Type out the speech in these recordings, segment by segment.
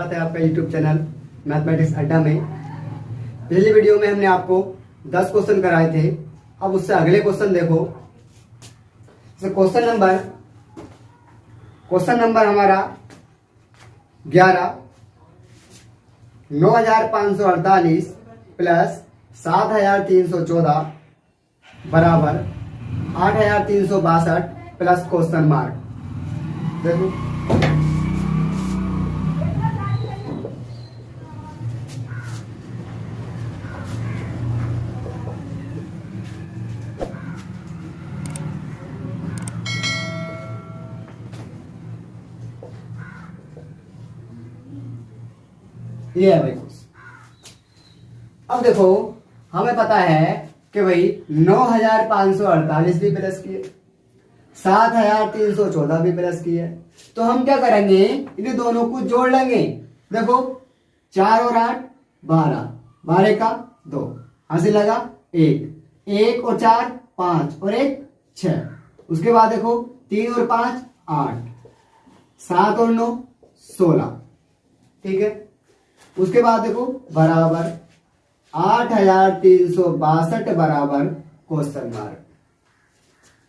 स्वागत है आपका यूट्यूब चैनल मैथमेटिक्स अड्डा में। पिछली वीडियो में हमने आपको 10 क्वेश्चन कराए थे। अब उससे अगले क्वेश्चन देखो। क्वेश्चन नंबर हमारा 11, 9548 प्लस 7314 बराबर 8362 प्लस क्वेश्चन मार्क। देखो ये है भाई क्वेश्चन। अब देखो हमें पता है कि भाई 9548 भी प्लस किए, 7314 भी प्लस किए, तो हम क्या करेंगे, इन दोनों को जोड़ लेंगे। देखो 4 और 8 12, 12 का 2, हासिल लगा 1, 1 और 4 5 और 1 6। उसके बाद देखो 3 और 5 8, 7 और 9 16। ठीक है। उसके बाद देखो बराबर 8362 बराबर क्वेश्चन मार्क।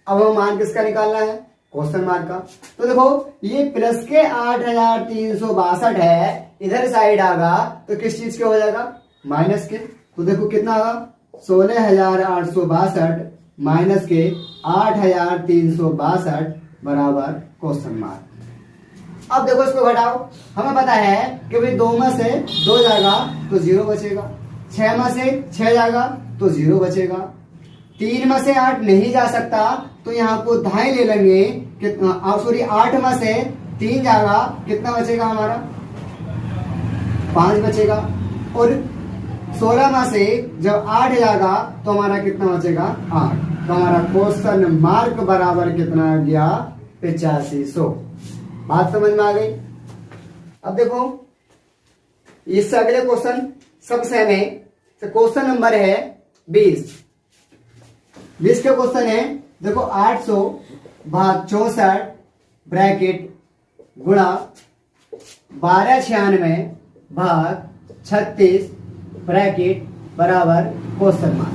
अब हम मान किसका निकालना है, क्वेश्चन मार्क का। तो देखो ये प्लस के 8362 है, इधर साइड आगा तो किस चीज के हो जाएगा, माइनस के। तो देखो कितना आगा 16862 माइनस के 8362 बराबर क्वेश्चन मार्क। अब देखो इसको घटाओ। हमें पता है कि भाई 2 में से 2 जाएगा तो 0 बचेगा, 6 में से 6 जाएगा तो 0 बचेगा, 3 में से 8 नहीं जा सकता तो यहाँ को दाएं ले लेंगे। कितना, सॉरी 8 में से 3 जाएगा, कितना बचेगा हमारा 5 बचेगा। और 16 में से जब 8 जाएगा तो हमारा कितना बचेगा 8। तो हमारा क्वेश्चन मार्क बराबर कितना आ गया 8500। बात समझ में आ गई। अब देखो इससे अगले क्वेश्चन सब सेम है। तो क्वेश्चन नंबर है 20 के क्वेश्चन है। देखो 800 भाग 64 ब्रैकेट गुणा 1296 भाग 36 ब्रैकेट बराबर क्वेश्चन मार्क।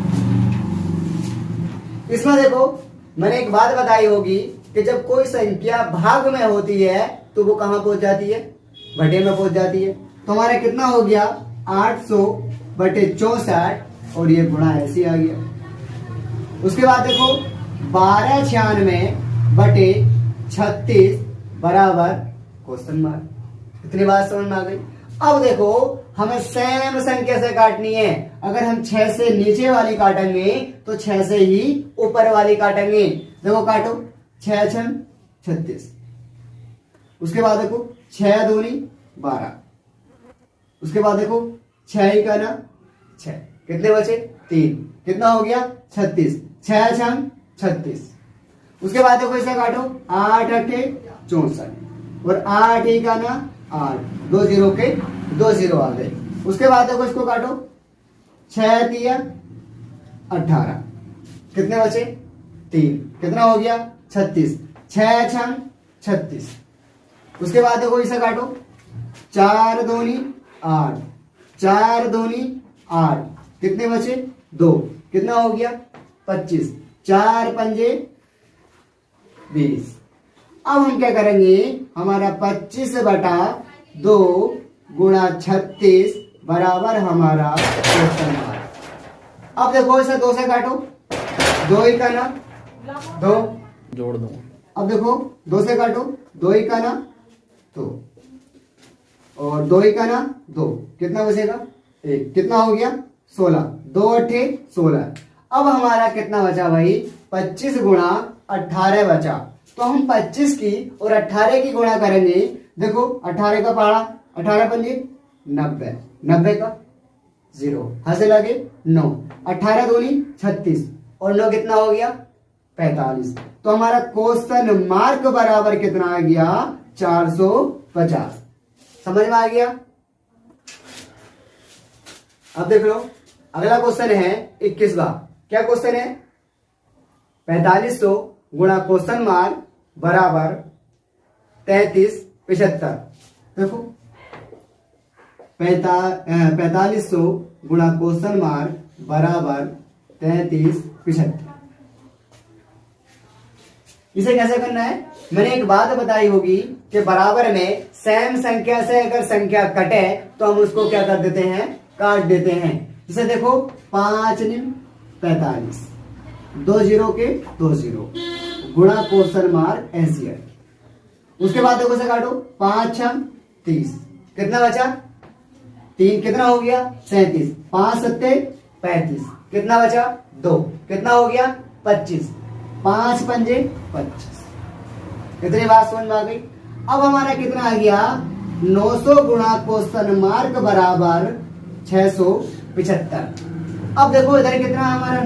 इसमें देखो मैंने एक बात बताई होगी कि जब कोई संख्या भाग में होती है तो वो कहां पहुंच जाती है, बटे में पहुंच जाती है। तो हमारा कितना हो गया 800 बटे 64 और ये गुणा ऐसे आ गया। उसके बाद देखो 1296 बटे 36 बराबर क्वेश्चन मार्क। इतनी बात समझ में आ गई। अब देखो हमें सेम संख्या से काटनी है। अगर हम 6 से नीचे वाली काटेंगे तो 6 से ही ऊपर वाली काटेंगे। देखो काटो 6 6 36। उसके बाद देखो 6 दूनी 12। उसके बाद देखो 6 ही का ना 6, कितने बचे 3, कितना हो गया 36, 6 6 36। उसके बाद देखो इसे काटो 8 8 64 और 8 ही का ना 8, 2 0 के 2 0 आ गए। उसके बाद देखो इसको काटो 6 3 18, कितने बचे 3, कितना हो गया 36, 6 6 36। उसके बाद देखो इसे काटो 4 दूनी 8, 4 दूनी 8, कितने बचे 2, कितना हो गया 25, 4 पंजे 20। अब हम क्या करेंगे, हमारा 25 बटा 2 गुणा 36 बराबर हमारा क्वेश्चन मार्क। अब देखो इसे 2 से काटो, 2 ही का ना 2 जोड़ दो। अब देखो 2 से काटो, 2 ही का ना 2 और 2 ही का ना 2, कितना बचेगा 1, कितना हो गया 16, 2 8 16। अब हमारा कितना बचा भाई 25 गुणा 18 बचा। तो हम 25 की और 18 की गुणा करेंगे। देखो 18 का पहाड़ा 18 पंजे 90, 90 का 0, हासिल लगे 9, 18 दूनी 36 और 9 कितना हो गया 45। तो हमारा क्वेश्चन मार्क बराबर कितना आ गया 450। समझ में आ गया। अब देख लो अगला क्वेश्चन है 21वां। क्या क्वेश्चन है 4500 गुणा क्वेश्चन मार्क बराबर 3375। देखो 4500 गुणा क्वेश्चन मार्क बराबर 3375। इसे कैसे करना है, मैंने एक बात बताई होगी कि बराबर में सेम संख्या से अगर संख्या कटे तो हम उसको क्या कर देते हैं, काट देते हैं। जैसे देखो 5 निम 45, 2 जीरो के 2 जीरो गुणा क्वेश्चन मार्क 80। उसके बाद देखो से काटो 5 6 30, कितना बचा 3, कितना हो गया 37, 5 7 35, कितना बचा 2, कितना हो गया 25, 5 पंजे 25। कितनी बात समझ में आ गई। अब हमारा कितना आ गया 900 गुणा क्वेश्चन मार्क बराबर 675। अब देखो इधर कितना है हमारा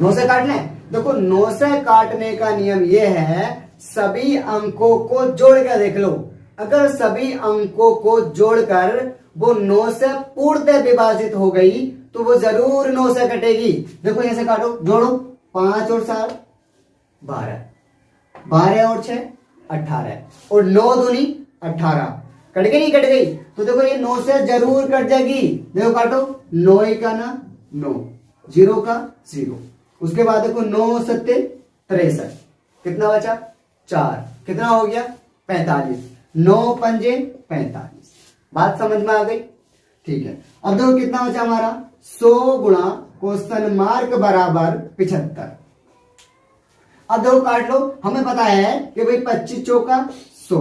9 से काटना है। देखो 9 से काटने का नियम यह है, सभी अंकों को जोड़ कर देख लो। अगर सभी अंकों को जोड़कर वो 9 से पूर्णतः विभाजित हो गई तो वो जरूर 9 से कटेगी। देखो ऐसे काटो, जोड़ो 5 और 7 12, 12 और 6 18 और 9 दूनी 18। कट गई नहीं कट गई, तो देखो ये 9 से जरूर कट जाएगी। देखो काटो 9 का ना 9, 0 का 0। उसके बाद देखो 9 7 63, कितना बचा 4, कितना हो गया 45, 9 पंजे 45। बात समझ में आ गई, ठीक है। अब देखो कितना बचा हमारा 100 गुणा क्वेश्चन मार्क बराबर 75। अब देखो काट लो, हमें पता है कि भाई 25 चौका 100।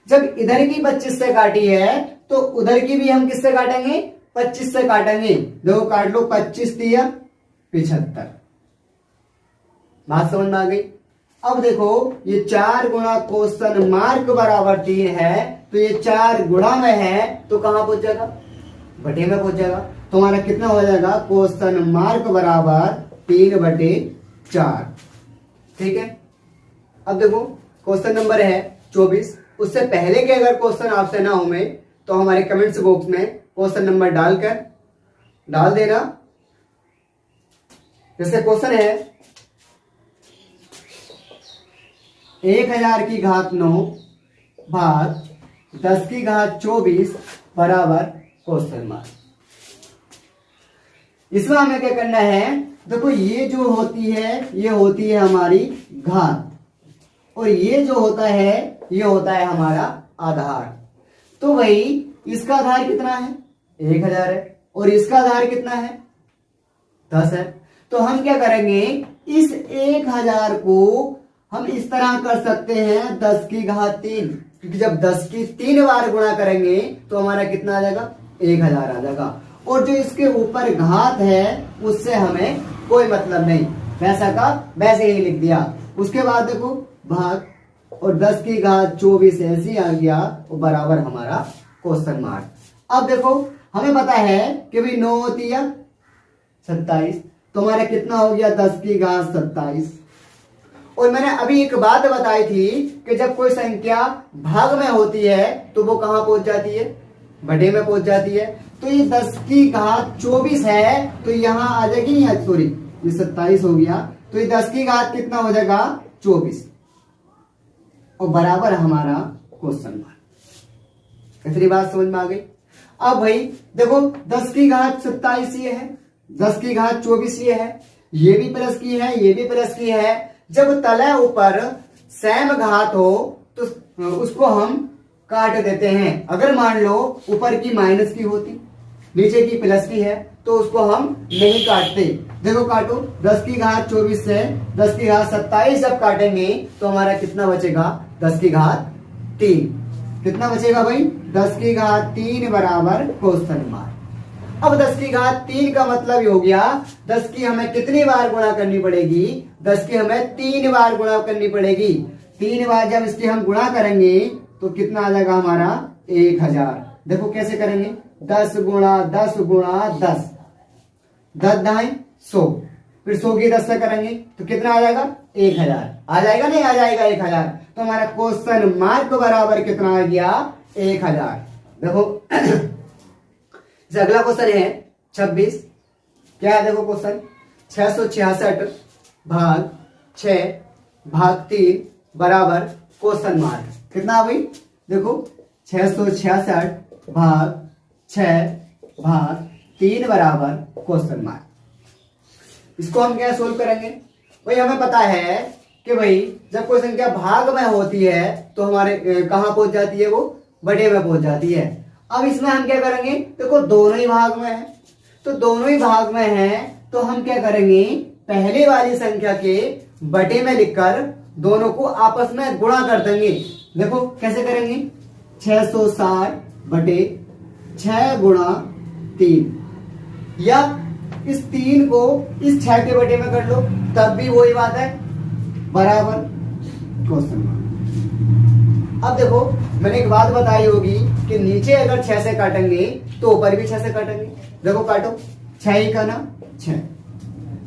जब इधर की 25 से काटी है तो उधर की भी हम किससे काटेंगे 25 से काटेंगे। देखो काट लो 25 दिया 75। बात समझ में आ गई। अब देखो ये 4 गुणा क्वेश्चन मार्क बराबर 3 है, तो ये 4 गुणा में है तो कहां पहुंच जाएगा, बटे में पहुंच जाएगा। तो हमारा कितना हो जाएगा क्वेश्चन मार्क बराबर 3/4। ठीक है। अब देखो क्वेश्चन नंबर है 24। उससे पहले के अगर क्वेश्चन आपसे ना हो में तो हमारे कमेंट्स बॉक्स में क्वेश्चन नंबर डाल देना। जैसे क्वेश्चन है 1000 की घात 9 भाग 10 की घात 24 बराबर क्वेश्चन मार्क। इसमें हमें क्या करना है, देखो ये जो होती है ये होती है हमारी घात, और ये जो होता है ये होता है हमारा आधार। तो भाई इसका आधार कितना है 1000 है और इसका आधार कितना है 10 है। तो हम क्या करेंगे, इस 1000 को हम इस तरह कर सकते हैं 10 की घात 3, क्योंकि जब 10 की 3 बार गुणा करेंगे तो हमारा कितना आ जाएगा 1000 आ जाएगा। और जो इसके ऊपर घात है उससे हमें कोई मतलब नहीं, वैसा का वैसे ही लिख दिया। उसके बाद देखो भाग और 10 की घात 24 ऐसी आ गया और बराबर हमारा क्वेश्चन मार्क। अब देखो हमें पता है कि भाई 9 होती है 27, तो हमारा कितना हो गया 10 की घात 27। और मैंने अभी एक बात बताई थी कि जब कोई संख्या भाग में होती है तो वो कहां पहुंच जाती है, बटे में पहुंच जाती है। तो ये 10 की घात 24 है तो यहां आ जाएगी, नहीं सॉरी ये 27 हो गया, तो ये 10 की घात कितना हो जाएगा 24 और बराबर हमारा क्वेश्चन मार्क। इतनी बात समझ में आ गई। अब भाई देखो 10 की घात 27 ये है, 10 की घात 24 ये है, ये भी प्लस की है, ये भी प्लस की है। जब तले ऊपर सेम घात हो तो उसको हम काट देते हैं। अगर मान लो ऊपर की माइनस की होती नीचे की प्लस की है तो उसको हम नहीं काटते। देखो काटो 10 की घात 24 से 10 की घात 27 जब काटेंगे तो हमारा कितना बचेगा 10 की घात 3। कितना बचेगा भाई 10 की घात 3 बराबर क्वेश्चन मार्क। अब 10 की घात 3 का मतलब ये हो गया 10 की हमें कितनी बार गुणा करनी पड़ेगी, 10 की हमें 3 बार गुणा करनी पड़ेगी। 3 बार जब इसकी हम गुणा करेंगे तो कितना आ जाएगा हमारा 1000। देखो कैसे करेंगे 10 गुणा 10 गुणा 10, 10 दाएं 100, फिर 100 की 10 से करेंगे तो कितना आ जाएगा 1000। आ जाएगा नहीं आ जाएगा 1000। तो हमारा क्वेश्चन मार्क बराबर कितना आ गया 1000। देखो अगला क्वेश्चन है 26। क्या है देखो क्वेश्चन 666 भाग 6 भाग 3 बराबर क्वेश्चन मार्क। कितना भाई देखो 666 भाग 6 भाग 3 बराबर क्वेश्चन मार्क। इसको हम क्या सोल्व करेंगे? भाई हमें पता है कि भाई जब कोई संख्या भाग में होती है तो हमारे कहां पहुंच जाती है? वो बटे में पहुंच जाती है। अब इसमें हम क्या करेंगे? देखो दोनों ही भाग में है, तो दोनों ही भाग में है तो हम क्या करेंगे? पहले वाली संख्या के बटे में लिखकर दोनों को आपस में गुणा कर देंगे। देखो कैसे करेंगे? 660 बटे 6 गुणा 3, या इस 3 को इस 6 के बटे में कर लो, तब भी वही बात है, बराबर क्वेश्चन मार्क। अब देखो मैंने एक बात बताई होगी कि नीचे अगर 6 से काटेंगे तो ऊपर भी 6 से काटेंगे। देखो काटो, 6 ही का ना 6,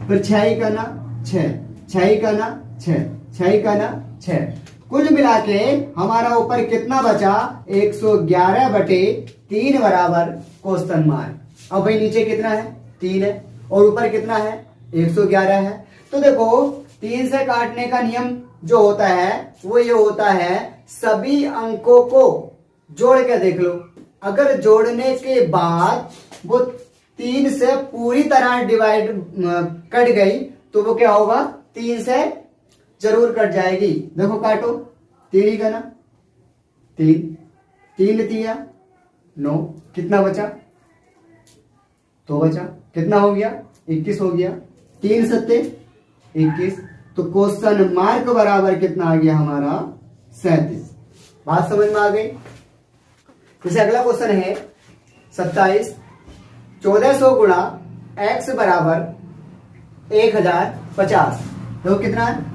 फिर 6 ही का ना 6, 6 ही का ना 6, 6 ही का ना 6, कुल मिला के हमारा ऊपर कितना बचा? 111 बटे 3 बराबर क्वेश्चन मार्क। अब भाई नीचे कितना है? 3 है, और ऊपर कितना है? 111 है। तो देखो 3 से काटने का नियम जो होता है वो ये होता है, सभी अंकों को जोड़ के देख लो। अगर जोड़ने के बाद वो 3 से पूरी तरह डिवाइड कट गई तो वो क्या होगा? 3 से जरूर कट जाएगी। देखो काटो, 3 ही का ना 3, 3 दिया 9, कितना बचा? 2 बचा, कितना हो गया? 21 हो गया। 3 सत्ते 21, तो क्वेश्चन मार्क बराबर कितना आ गया हमारा? 37। बात समझ में आ गई? जैसे अगला क्वेश्चन है 27, 1400 गुणा x बराबर 1050। तो कितना है?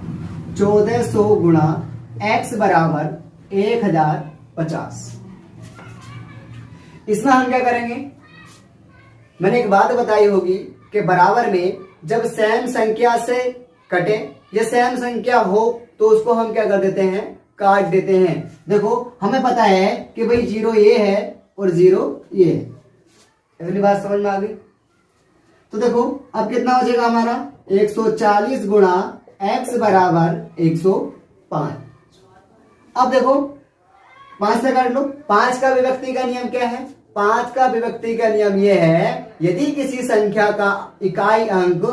1400 गुणा x बराबर 1050। इसमें हम क्या करेंगे? मैंने एक बात बताई होगी कि बराबर में जब सेम संख्या से कटे या सेम संख्या हो तो उसको हम क्या कर देते हैं? काट देते हैं। देखो हमें पता है कि भाई 0 ये है और 0 ये है। अगली बात समझ में आ गई? तो देखो अब कितना हो जाएगा हमारा? 140 गुणा x बराबर 105। अब देखो 5 से काट लो। 5 का विभक्ति का नियम क्या है? 5 का विभक्ति का नियम यह है, यदि किसी संख्या का इकाई अंक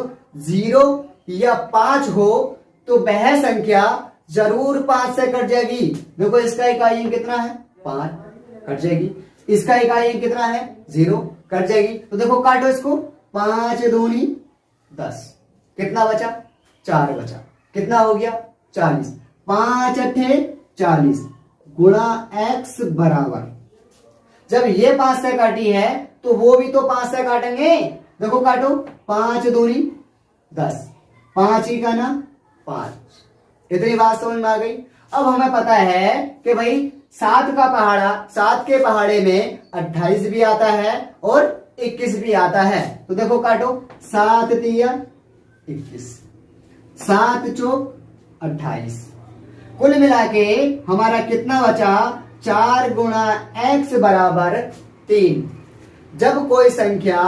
0 या 5 हो तो वह संख्या जरूर 5 से कट जाएगी। देखो इसका इकाई अंक कितना है? 5, कट जाएगी। इसका इकाई अंक कितना है? 0, कट जाएगी। तो देखो काटो इसको, 5 दूनी 10, कितना बचा? 4 बचा, कितना हो गया? 40। 5 अट्ठे 40 गुणा x बराबर, जब ये 5 से काटी है तो वो भी तो 5 से काटेंगे। देखो काटो, 5 दूनी 10, 5 ही का ना 5। इतनी बात समझ में आ गई? अब हमें पता है कि भाई 7 के पहाड़े में 28 भी आता है और 21 भी आता है। तो देखो काटो, 7 तिया 21, 7 चौक 28, कुल मिला के हमारा कितना बचा? 4 गुणा x बराबर 3। जब कोई संख्या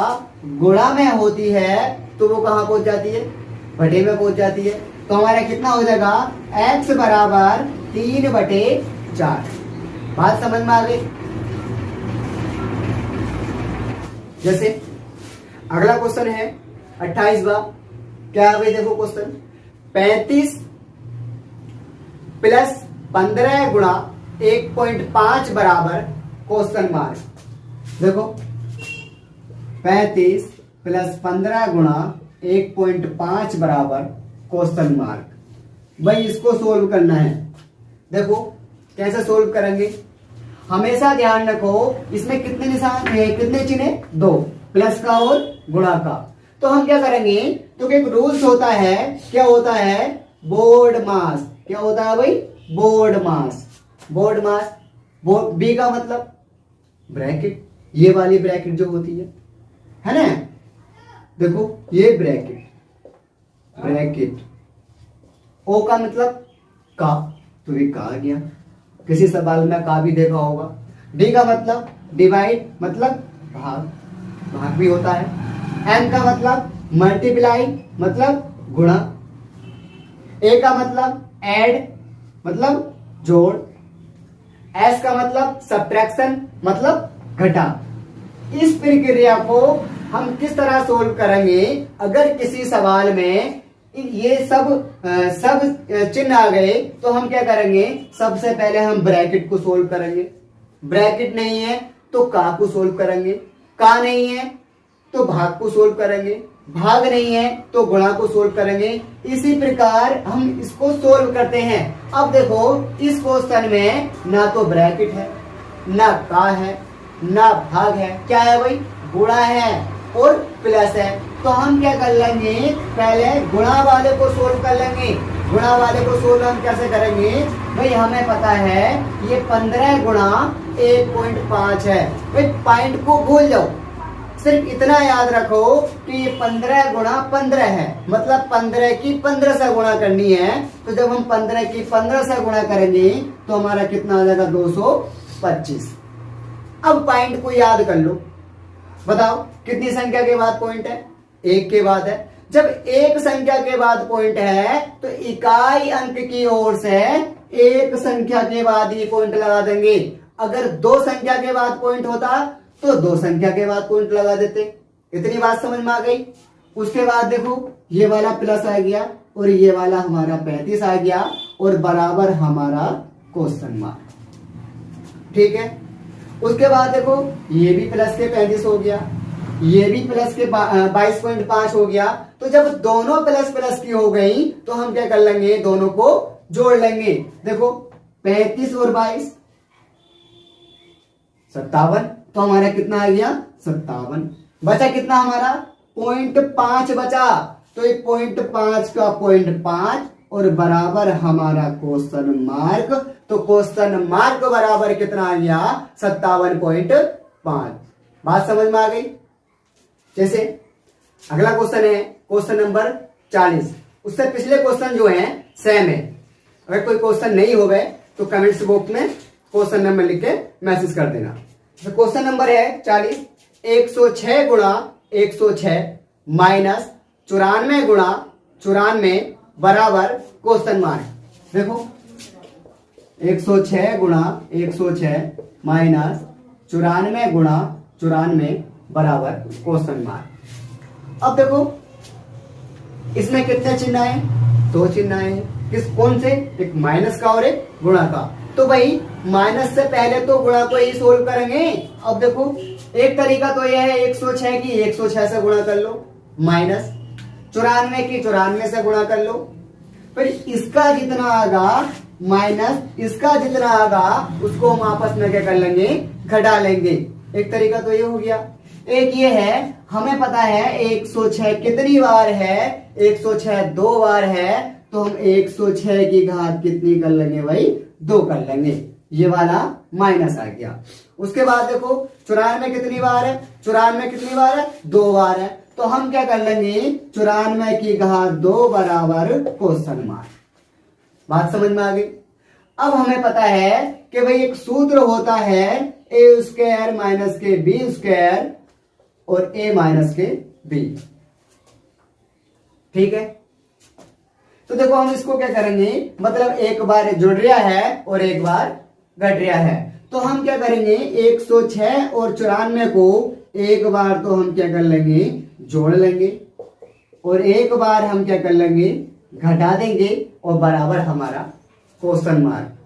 गुणा में होती है तो वो कहां पहुंच जाती है? बटे में पहुंच जाती है। तो हमारा कितना हो जाएगा? x बराबर 3/4। बात समझ में आ गई? जैसे अगला क्वेश्चन है 28वां। क्या है भाई? देखो क्वेश्चन, 35 प्लस 15 गुणा 1.5 बराबर क्वेश्चन मार्क। देखो 35 प्लस 15 गुणा 1.5 बराबर क्वेश्चन मार्क। भाई इसको सोल्व करना है। देखो कैसे सोल्व करेंगे? हमेशा ध्यान रखो इसमें कितने निशान है, कितने चिन्ह है? 2, प्लस का और गुणा का। तो हम क्या करेंगे? तो एक रूल्स होता है, क्या होता है? बोर्ड मास। क्या होता है भाई? बोर्ड मास। बोर्ड मास, बी का मतलब ब्रैकेट, ये वाली ब्रैकेट जो होती है ना? देखो ये ब्रैकेट। ओ का मतलब का, तो ये का आ गया, किसी सवाल में का भी देखा होगा। डी का मतलब डिवाइड, मतलब भाग भी होता है। एम का मतलब मल्टीप्लाई, मतलब गुणा। ए का मतलब ऐड, मतलब जोड़। एस का मतलब सब्ट्रैक्शन, मतलब घटा। इस प्रक्रिया को हम किस तरह सोल्व करेंगे? अगर किसी सवाल में ये सब चिन्ह आ गए तो हम क्या करेंगे? सबसे पहले हम ब्रैकेट को सोल्व करेंगे। ब्रैकेट नहीं है तो का को सोल्व करेंगे। का नहीं है तो भाग को सोल्व करेंगे। भाग नहीं है तो गुणा को सोल्व करेंगे। इसी प्रकार हम इसको सोल्व करते हैं। अब देखो इस क्वेश्चन में ना तो ब्रैकेट है, ना का है, ना भाग है। क्या है भाई? गुणा है और प्लस है। तो हम क्या कर लेंगे? पहले गुणा वाले को सोल्व कर लेंगे। गुणा वाले को सोल्व हम कैसे करेंगे? भाई हमें पता है ये 15 गुणा 1.5 है। भाई पॉइंट को भूल जाओ, सिर्फ इतना याद रखो कि ये 15 गुणा 15 है, मतलब 15 की 15 से गुणा करनी है। तो जब हम 15 की 15 से गुणा करेंगे तो हमारा कितना आ जाएगा? 225। अब पॉइंट को याद कर लो। बताओ कितनी संख्या के बाद पॉइंट है? एक के बाद है। जब एक संख्या के बाद पॉइंट है तो इकाई अंक की ओर से एक संख्या के बाद ये पॉइंट लगा देंगे। अगर दो संख्या के बाद पॉइंट होता तो दो संख्या के बाद पॉइंट लगा देते। इतनी बात समझ में आ गई? उसके बाद देखो ये वाला प्लस आ गया और ये वाला हमारा 35 आ गया और बराबर हमारा क्वेश्चन मार्क। ठीक है। उसके बाद देखो ये भी प्लस के 35 हो गया, ये भी प्लस के 22.5 हो गया। तो जब दोनों प्लस प्लस की हो गई तो हम क्या कर लेंगे? दोनों को जोड़ लेंगे। देखो 35 और 22 57। तो हमारा कितना आ गया? 57। बचा कितना हमारा? 0.5 बचा। तो ये 0.5 का 0.5 और बराबर हमारा क्वेश्चन मार्क। तो क्वेश्चन मार्क बराबर कितना आ गया? 57.5। बात समझ में आ गई? जैसे अगला क्वेश्चन है क्वेश्चन नंबर 40। उससे पिछले क्वेश्चन जो है सेम है। अगर कोई क्वेश्चन नहीं हो गए तो कमेंट्स बॉक्स में क्वेश्चन नंबर लिख के मैसेज कर देना। तो क्वेश्चन नंबर है 40। 106 गुणा 106 माइनस 94 गुणा 94 बराबर क्वेश्चन मार्क। देखो 106 गुणा 106 माइनस 94 गुणा 94 बराबर क्वेश्चन मार्क। अब देखो इसमें कितने चिन्ह आए? दो चिन्ह आए। किस कौन से? एक माइनस का और एक गुणा का। तो भाई माइनस से पहले तो गुणा को ही सोल्व करेंगे। अब देखो एक तरीका तो यह है 106 की 106 से गुणा कर लो, माइनस 94 की 94 से गुणा कर लो। फिर इसका जितना आगा माइनस इसका जितना आगा उसको हम आपस में क्या कर लेंगे? घटा लेंगे। एक तरीका तो ये हो गया। एक ये है, हमें पता है 106 कितनी बार है? 106 दो बार है। तो हम 106 की घात कितनी कर लेंगे भाई? 2 कर लेंगे। ये वाला माइनस आ गया। उसके बाद देखो 94 कितनी बार है? 94 कितनी बार है? 2 बार है। तो हम क्या कर लेंगे? 94 की घात 2 बराबर क्वेश्चन मार्क। बात समझ में आ गई? अब हमें पता है कि भाई एक सूत्र होता है ए स्क्वायर माइनस के बी स्क्वायर और ए माइनस के बी। ठीक है। तो देखो हम इसको क्या करेंगे? मतलब एक बार जुड़ रहा है और एक बार घट रहा है। तो हम क्या करेंगे? 106 और 94 को एक बार तो हम क्या कर लेंगे? जोड़ लेंगे और एक बार हम क्या कर लेंगे? घटा देंगे और बराबर हमारा क्वेश्चन मार्क।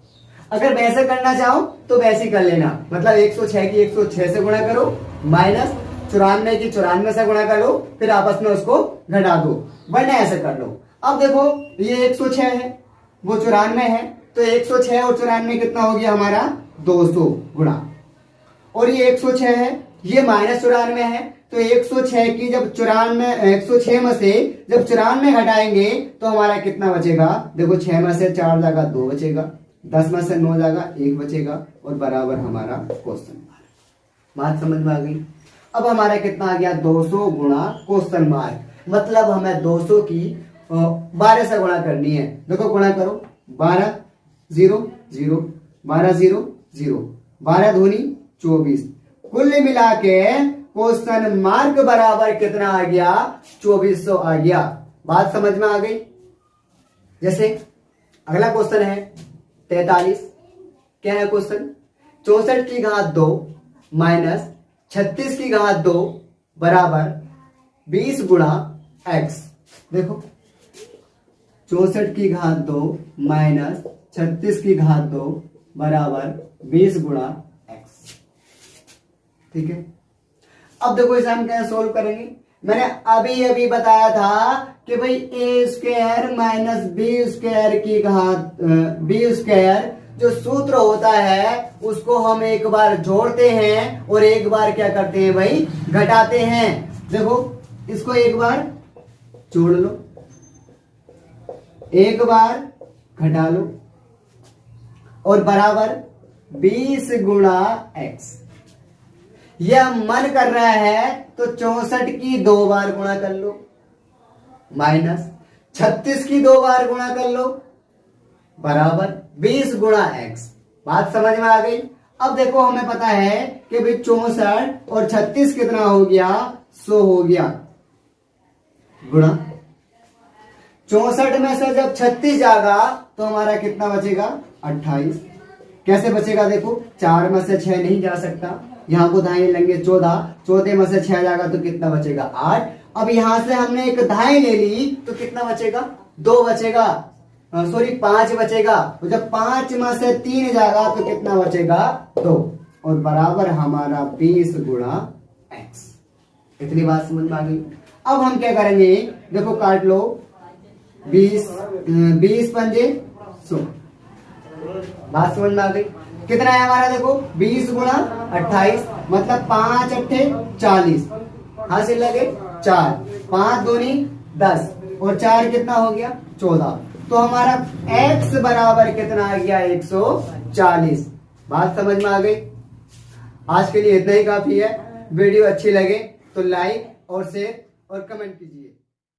अगर वैसे करना चाहो तो वैसे कर लेना। मतलब 106 की 106 से गुणा करो, माइनस 94 की 94 से गुणा कर लो, फिर आपस में उसको घटा दो, वरना ऐसे कर लो। अब देखो ये 106 है, वो 94 है। तो 106 और 94 कितना हो गया हमारा? 200 गुणा। और ये 106 है, ये माइनस 94 है। तो 106 की जब 106 में से जब 94 घटाएंगे तो हमारा कितना बचेगा? देखो 6 में से 4 जाएगा 2 बचेगा, 10 में से 9 जाएगा 1 बचेगा और बराबर हमारा क्वेश्चन मार्क। बात समझ में आ गई? अब हमारा कितना आ गया? 200 गुणा क्वेश्चन मार्क। मतलब हमें 200 की 12 से गुणा करनी है। देखो गुणा करो, 12 0 0 12 0 0 12 दूनी 24। कुल मिला के क्वेश्चन मार्क बराबर कितना आ गया? 2400 आ गया। बात समझ में आ गई? जैसे अगला क्वेश्चन है 43। क्या है क्वेश्चन? 64 की घात 2 माइनस 36 की घात 2 बराबर 20 गुणा x। देखो 64 की घात 2 माइनस 36 की घात 2 बराबर 20 गुणा x। ठीक है, अब देखो इसे हम कैसे सोल्व करेंगे। मैंने अभी अभी बताया था कि भाई ए स्क्वायर माइनस बी स्क्वायर की घात बी स्क्वायर जो सूत्र होता है उसको हम एक बार जोड़ते हैं और एक बार क्या करते हैं भाई, घटाते हैं। देखो इसको एक बार जोड़ लो, एक बार घटा लो और बराबर 20 गुणा x। यह मन कर रहा है तो 64 की 2 बार गुणा कर लो, माइनस 36 की 2 बार गुणा कर लो, बराबर 20 गुणा x। बात समझ में आ गई। अब देखो हमें पता है कि भाई 64 और 36 कितना हो गया, 100 हो गया, गुणा 64 में से जब 36 जाएगा तो हमारा कितना बचेगा, 28। कैसे बचेगा, देखो 4 में से 6 नहीं जा सकता, यहां को दाएं लेंगे 14, 14 में से 6 जाएगा तो कितना बचेगा, 8। अब यहां से हमने एक दाएं ले ली तो कितना बचेगा, 2 बचेगा, सॉरी 5 बचेगा। तो जब 5 में से 3 जाएगा तो कितना बचेगा, 2, और बराबर हमारा 20 गुणा x। इतनी बात समझ में आ गई। अब हम क्या करेंगे, देखो काट लो, 20 पंजे 100। बात समझ में आ गई। कितना है हमारा, देखो 20 गुणा 28 मतलब 5 अट्ठे 40, हासिल लगे 4, 5 दूनी 10 और 4 कितना हो गया, 14। तो हमारा x बराबर कितना आ गया, 140। बात समझ में आ गई। आज के लिए इतना ही काफी है। वीडियो अच्छी लगे तो लाइक और शेयर और कमेंट कीजिए।